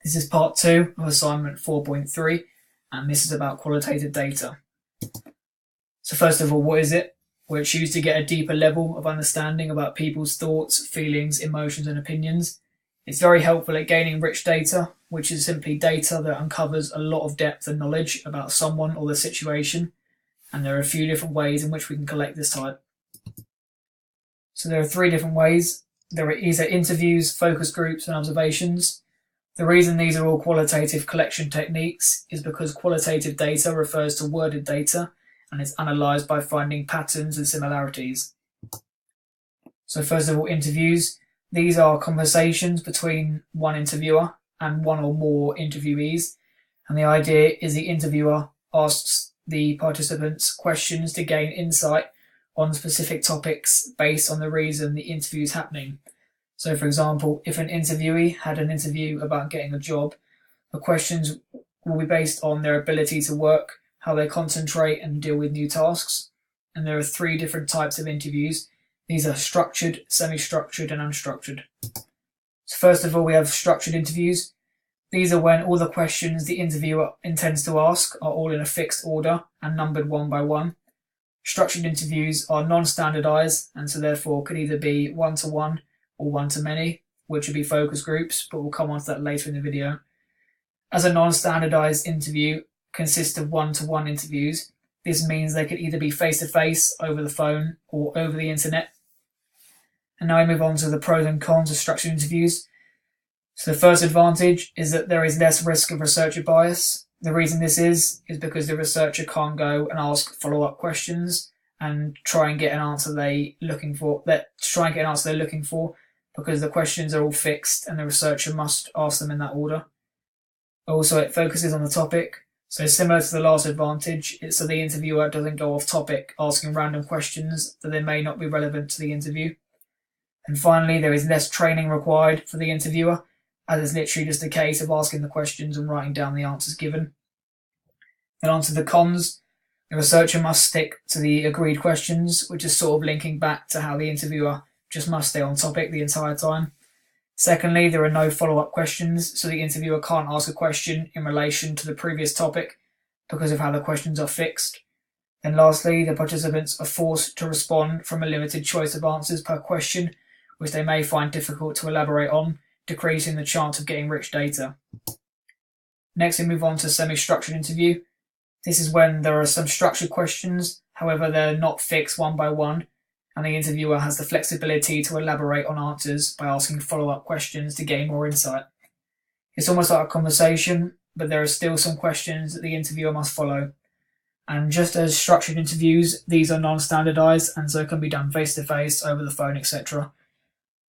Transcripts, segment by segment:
This is part 2 of assignment 4.3, and this is about qualitative data. So first of all, what is it? Well, it's used to get a deeper level of understanding about people's thoughts, feelings, emotions, and opinions. It's very helpful at gaining rich data, which is simply data that uncovers a lot of depth and knowledge about someone or the situation, and there are a few different ways in which we can collect this type. So there are 3 different ways. There are either interviews, focus groups, and observations. The reason these are all qualitative collection techniques is because qualitative data refers to worded data and is analysed by finding patterns and similarities. So first of all, interviews. These are conversations between one interviewer and one or more interviewees, and the idea is the interviewer asks the participants questions to gain insight on specific topics based on the reason the interview is happening. So for example, if an interviewee had an interview about getting a job, the questions will be based on their ability to work, how they concentrate and deal with new tasks. And there are 3 different types of interviews. These are structured, semi-structured, and unstructured. So first of all, we have structured interviews. These are when all the questions the interviewer intends to ask are all in a fixed order and numbered one by one. Structured interviews are non-standardized and so therefore could either be one-to-one or one-to-many, which would be focus groups, but we'll come on to that later in the video. As a non-standardized interview consists of one-to-one interviews, this means they could either be face-to-face, over the phone, or over the internet. And now we move on to the pros and cons of structured interviews. So the first advantage is that there is less risk of researcher bias. The reason this is because the researcher can't go and ask follow-up questions and try and get an answer they're looking for, because the questions are all fixed and the researcher must ask them in that order. Also, it focuses on the topic. So similar to the last advantage, it's so the interviewer doesn't go off topic asking random questions that they may not be relevant to the interview. And finally, there is less training required for the interviewer, as it's literally just a case of asking the questions and writing down the answers given. Then on to the cons. The researcher must stick to the agreed questions, which is sort of linking back to how the interviewer just must stay on topic the entire time. Secondly, there are no follow-up questions, so the interviewer can't ask a question in relation to the previous topic because of how the questions are fixed. And lastly, the participants are forced to respond from a limited choice of answers per question, which they may find difficult to elaborate on, decreasing the chance of getting rich data. Next, we move on to semi-structured interview. This is when there are some structured questions, however they're not fixed one by one, and the interviewer has the flexibility to elaborate on answers by asking follow-up questions to gain more insight. It's almost like a conversation, but there are still some questions that the interviewer must follow. And just as structured interviews, these are non-standardized and so can be done face-to-face, over the phone, etc.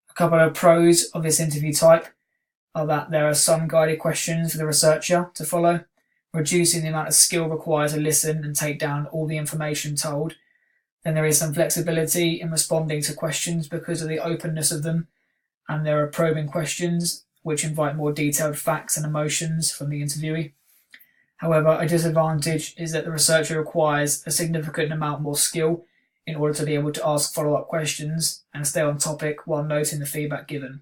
A couple of pros of this interview type are that there are some guided questions for the researcher to follow, reducing the amount of skill required to listen and take down all the information told. Then there is some flexibility in responding to questions because of the openness of them, and there are probing questions which invite more detailed facts and emotions from the interviewee. However, a disadvantage is that the researcher requires a significant amount more skill in order to be able to ask follow-up questions and stay on topic while noting the feedback given.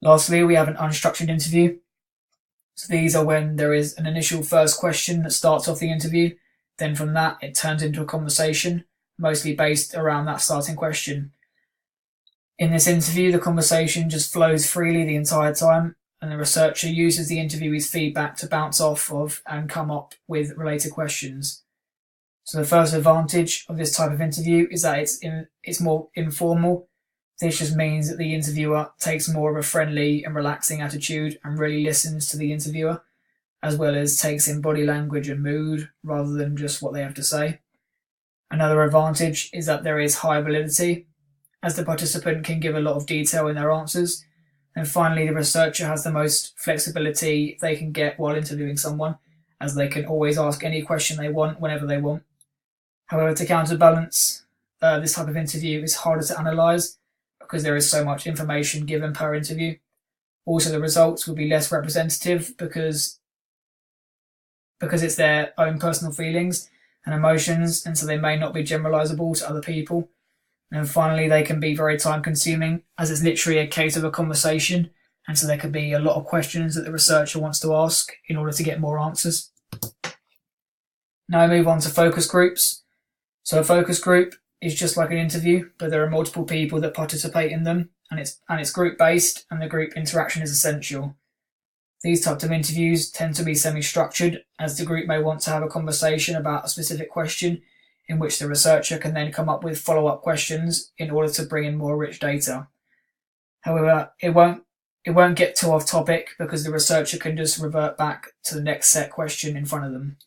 Lastly, we have an unstructured interview. So these are when there is an initial first question that starts off the interview. Then from that, it turns into a conversation, mostly based around that starting question. In this interview, the conversation just flows freely the entire time, and the researcher uses the interviewee's feedback to bounce off of and come up with related questions. So the first advantage of this type of interview is that it's more informal. This just means that the interviewer takes more of a friendly and relaxing attitude and really listens to the interviewer, as well as takes in body language and mood rather than just what they have to say. Another advantage is that there is high validity, as the participant can give a lot of detail in their answers. And finally, the researcher has the most flexibility they can get while interviewing someone, as they can always ask any question they want whenever they want. However, to counterbalance, this type of interview is harder to analyse because there is so much information given per interview. Also, the results will be less representative because it's their own personal feelings and emotions, and so they may not be generalisable to other people. And finally, they can be very time consuming, as it's literally a case of a conversation and so there could be a lot of questions that the researcher wants to ask in order to get more answers. Now we move on to focus groups. So a focus group is just like an interview, but there are multiple people that participate in them, and it's group based, and the group interaction is essential. These types of interviews tend to be semi-structured, as the group may want to have a conversation about a specific question in which the researcher can then come up with follow-up questions in order to bring in more rich data. However, it won't get too off topic because the researcher can just revert back to the next set question in front of them.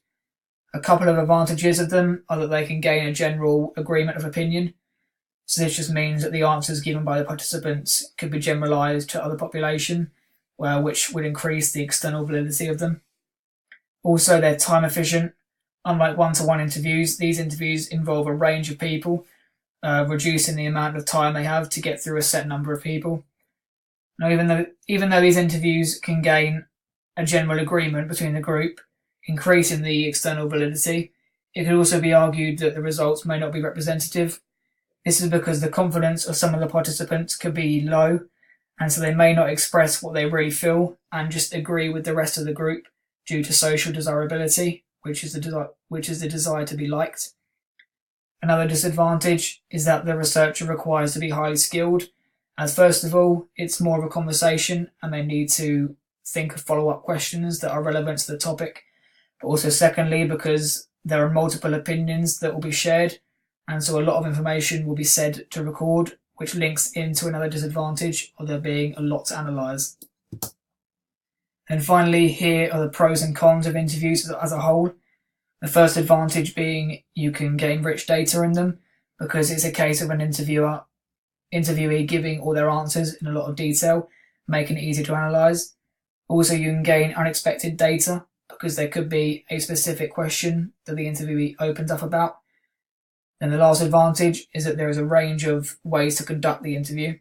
A couple of advantages of them are that they can gain a general agreement of opinion. So this just means that the answers given by the participants could be generalised to other population, which would increase the external validity of them. Also, they're time efficient. Unlike one-to-one interviews, these interviews involve a range of people, reducing the amount of time they have to get through a set number of people. Now, even though these interviews can gain a general agreement between the group, increasing the external validity, it could also be argued that the results may not be representative. This is because the confidence of some of the participants could be low, and so they may not express what they really feel and just agree with the rest of the group due to social desirability, which is the desire to be liked. Another disadvantage is that the researcher requires to be highly skilled, as first of all, it's more of a conversation and they need to think of follow-up questions that are relevant to the topic, but also secondly, because there are multiple opinions that will be shared, and so a lot of information will be said to record, which links into another disadvantage of there being a lot to analyse. And finally, here are the pros and cons of interviews as a whole. The first advantage being you can gain rich data in them because it's a case of an interviewee giving all their answers in a lot of detail, making it easy to analyse. Also, you can gain unexpected data because there could be a specific question that the interviewee opens up about. And the last advantage is that there is a range of ways to conduct the interview.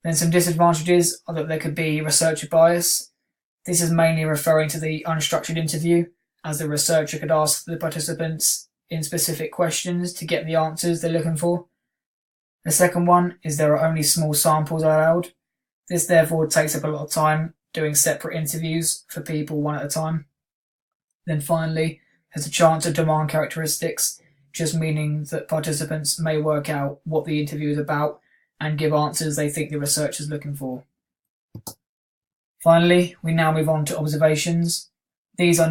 Then some disadvantages are that there could be researcher bias. This is mainly referring to the unstructured interview, as the researcher could ask the participants in specific questions to get the answers they're looking for. The second one is there are only small samples allowed. This therefore takes up a lot of time doing separate interviews for people one at a time. Then finally, there's a chance of demand characteristics, just meaning that participants may work out what the interview is about and give answers they think the researcher is looking for. Finally, we now move on to observations. These are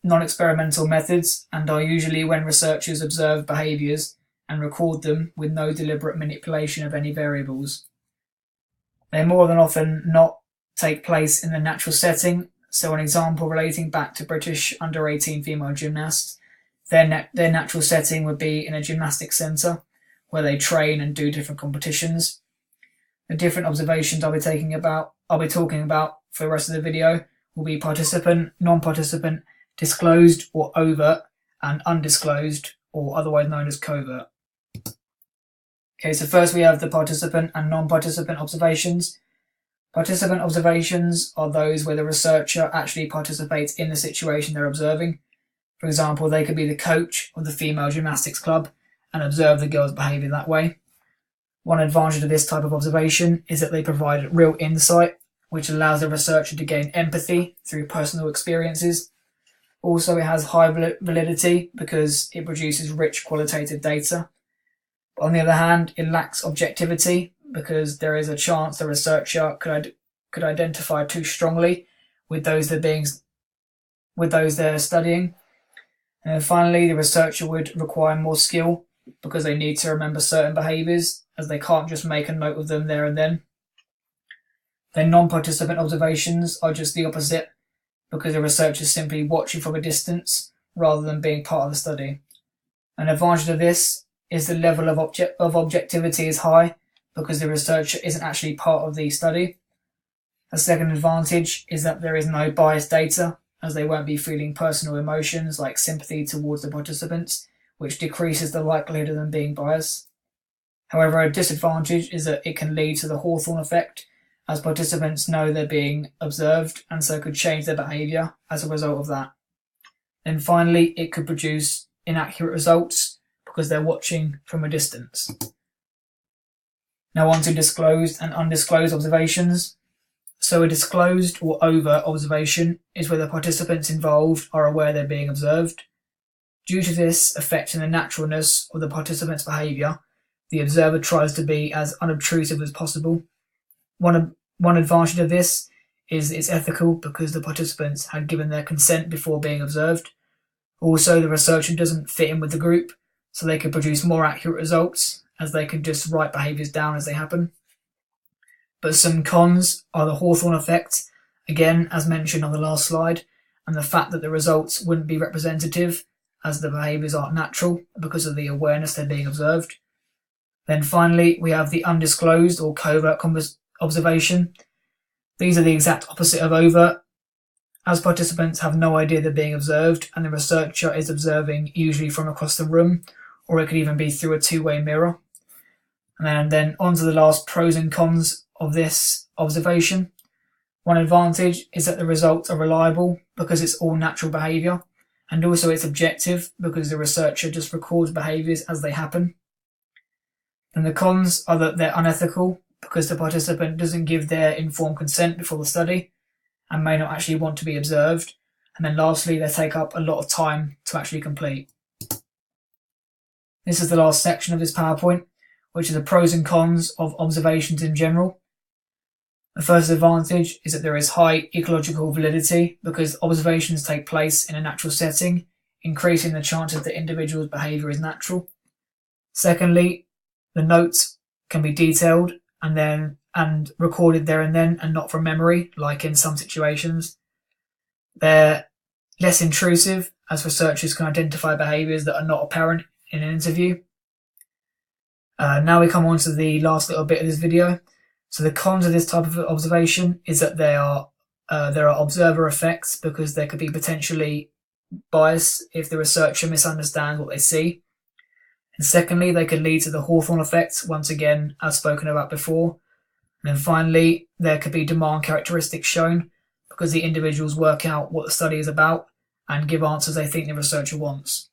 non-experimental methods and are usually when researchers observe behaviours and record them with no deliberate manipulation of any variables. They more than often not take place in the natural setting, so an example relating back to British under-18 female gymnasts, their natural setting would be in a gymnastics centre where they train and do different competitions. The different observations I'll be talking about for the rest of the video will be participant, non-participant, disclosed or overt, and undisclosed, or otherwise known as covert. Okay, so first we have the participant and non-participant observations. Participant observations are those where the researcher actually participates in the situation they're observing. For example, they could be the coach of the female gymnastics club and observe the girls' behaviour that way. One advantage of this type of observation is that they provide real insight, which allows the researcher to gain empathy through personal experiences. Also, it has high validity because it produces rich qualitative data. But on the other hand, it lacks objectivity because there is a chance the researcher could identify too strongly with those they're studying. And finally, the researcher would require more skill because they need to remember certain behaviours, as they can't just make a note of them there and then. Then non-participant observations are just the opposite, because the researcher is simply watching from a distance rather than being part of the study. An advantage of this is the level of objectivity is high because the researcher isn't actually part of the study. A second advantage is that there is no biased data, as they won't be feeling personal emotions like sympathy towards the participants, which decreases the likelihood of them being biased. However, a disadvantage is that it can lead to the Hawthorne effect, as participants know they're being observed and so could change their behaviour as a result of that. Then finally, it could produce inaccurate results because they're watching from a distance. Now on to disclosed and undisclosed observations. So a disclosed or overt observation is where the participants involved are aware they're being observed. Due to this affecting the naturalness of the participant's behaviour, the observer tries to be as unobtrusive as possible. One advantage of this is it's ethical because the participants had given their consent before being observed. Also, the researcher doesn't fit in with the group, so they can produce more accurate results as they can just write behaviours down as they happen. But some cons are the Hawthorne effect, again as mentioned on the last slide, and the fact that the results wouldn't be representative as the behaviours aren't natural because of the awareness they're being observed. Then finally, we have the undisclosed or covert observation. These are the exact opposite of overt, as participants have no idea they're being observed and the researcher is observing usually from across the room, or it could even be through a two-way mirror. And then on to the last pros and cons of this observation. One advantage is that the results are reliable because it's all natural behaviour, and also it's objective because the researcher just records behaviours as they happen. And the cons are that they're unethical because the participant doesn't give their informed consent before the study and may not actually want to be observed. And then lastly, they take up a lot of time to actually complete. This is the last section of this PowerPoint, which is the pros and cons of observations in general. The first advantage is that there is high ecological validity because observations take place in a natural setting, increasing the chances that individuals' behaviour is natural. Secondly, the notes can be detailed and recorded there and then and not from memory, like in some situations. They're less intrusive as researchers can identify behaviours that are not apparent in an interview. Now we come on to the last little bit of this video. So the cons of this type of observation is that there are observer effects because there could be potentially bias if the researcher misunderstands what they see. And secondly, they can lead to the Hawthorne effect, once again, as spoken about before. And then finally, there could be demand characteristics shown because the individuals work out what the study is about and give answers they think the researcher wants.